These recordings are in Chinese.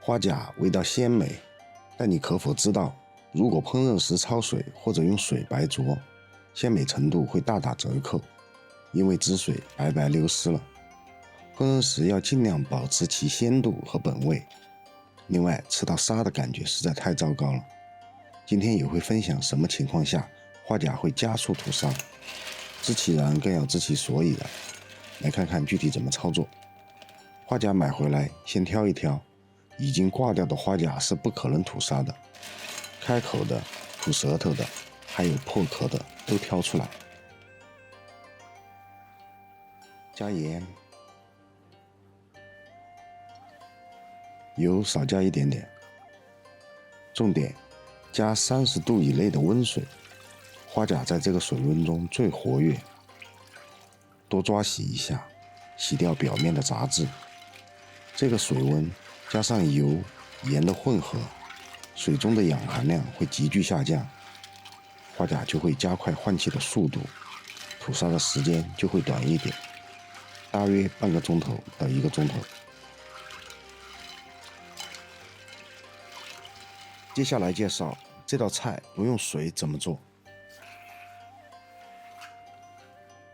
花甲味道鲜美，但你可否知道，如果烹饪时焯水或者用水白灼，鲜美程度会大打折扣，因为汁水白白流失了。烹饪时要尽量保持其鲜度和本味。另外，吃到沙的感觉实在太糟糕了。今天也会分享什么情况下花甲会加速吐沙，知其然更要知其所以然。来看看具体怎么操作。花甲买回来先挑一挑，已经挂掉的花甲是不可能吐沙的，开口的、吐舌头的，还有破壳的都挑出来。加盐，油少加一点点。重点，加30度以内的温水，花甲在这个水温中最活跃。多抓洗一下，洗掉表面的杂质。这个水温加上油、盐的混合，水中的氧含量会急剧下降，花甲就会加快换气的速度，吐沙的时间就会短一点，大约半个钟头到1个钟头。接下来介绍这道菜不用水怎么做。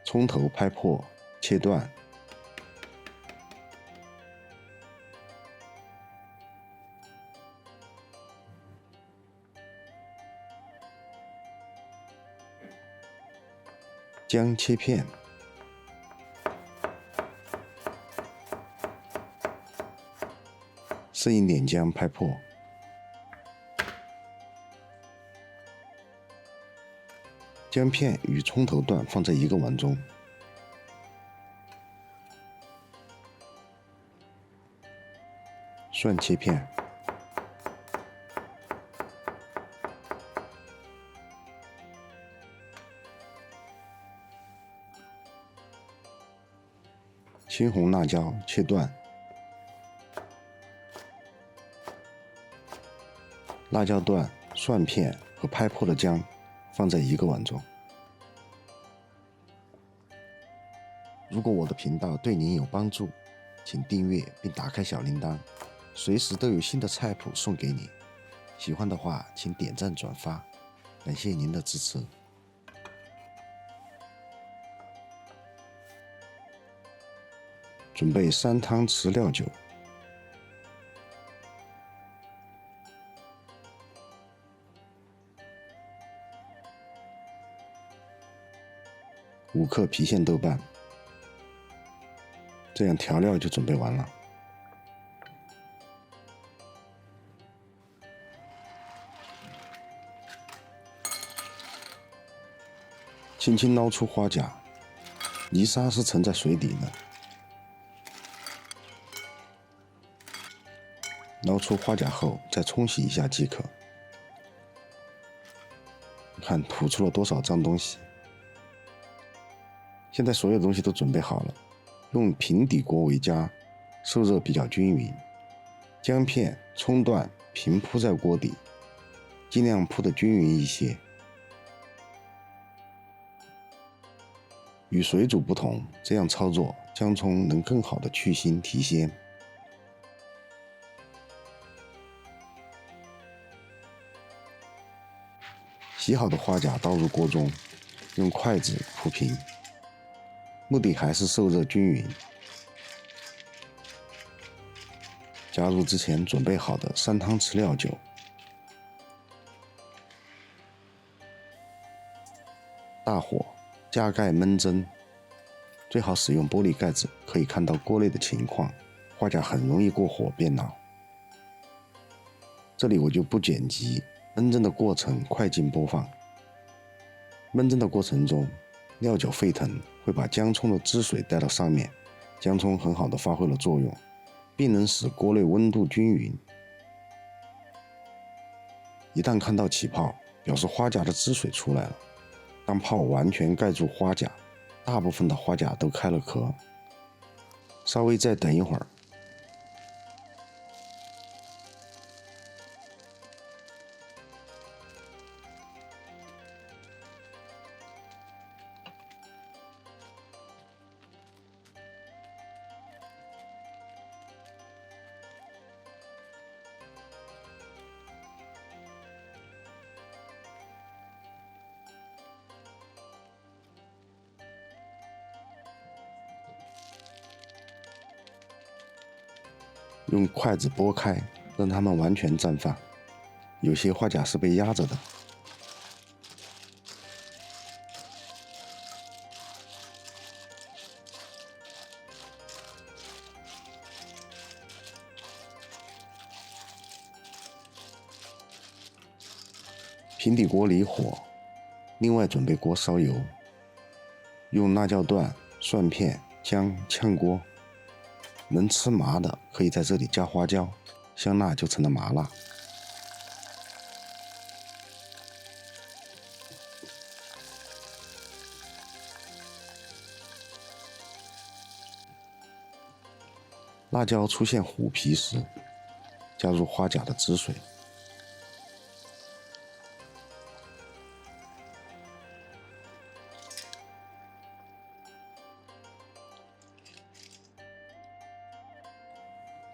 葱头拍破，切断。姜切片，生一点姜拍破，姜片与葱头段放在一个碗中，蒜切片，青红辣椒切断，辣椒段、蒜片和拍破的姜放在一个碗中。如果我的频道对您有帮助，请订阅并打开小铃铛，随时都有新的菜谱送给你。喜欢的话，请点赞转发，感谢您的支持。准备3汤匙料酒，5克郫县豆瓣，这样调料就准备完了。轻轻捞出花甲，泥沙是沉在水底的。捞出花甲后，再冲洗一下即可。看吐出了多少脏东西。现在所有东西都准备好了，用平底锅为佳，受热比较均匀。姜片、葱段平铺在锅底，尽量铺得均匀一些。与水煮不同，这样操作姜葱能更好的去腥提鲜。洗好的花甲倒入锅中，用筷子铺平，目的还是受热均匀。加入之前准备好的3汤匙料酒，大火加盖焖蒸，最好使用玻璃盖子，可以看到锅内的情况，花甲很容易过火变老。这里我就不剪辑，焖蒸的过程快进播放。焖蒸的过程中，料酒沸腾，会把姜葱的汁水带到上面，姜葱很好的发挥了作用，并能使锅内温度均匀。一旦看到起泡，表示花甲的汁水出来了。当泡完全盖住花甲，大部分的花甲都开了壳。稍微再等一会儿。用筷子拨开，让它们完全绽放。有些花甲是被压着的。平底锅离火，另外准备锅烧油，用辣椒段、蒜片、姜炝锅。能吃麻的可以在这里加花椒，香辣就成了麻辣。辣椒出现虎皮时，加入花甲的汁水。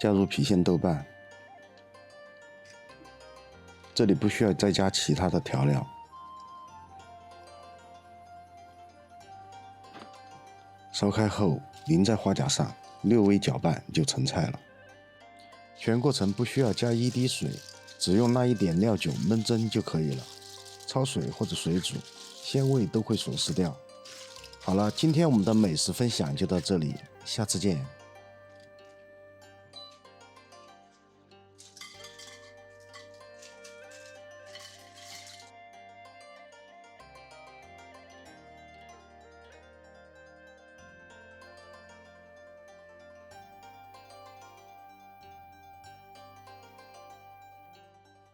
加入郫县豆瓣，这里不需要再加其他的调料。烧开后淋在花甲上，略微搅拌就成菜了。全过程不需要加一滴水，只用那一点料酒焖蒸就可以了。焯水或者水煮，鲜味都会损失掉。好了，今天我们的美食分享就到这里，下次见。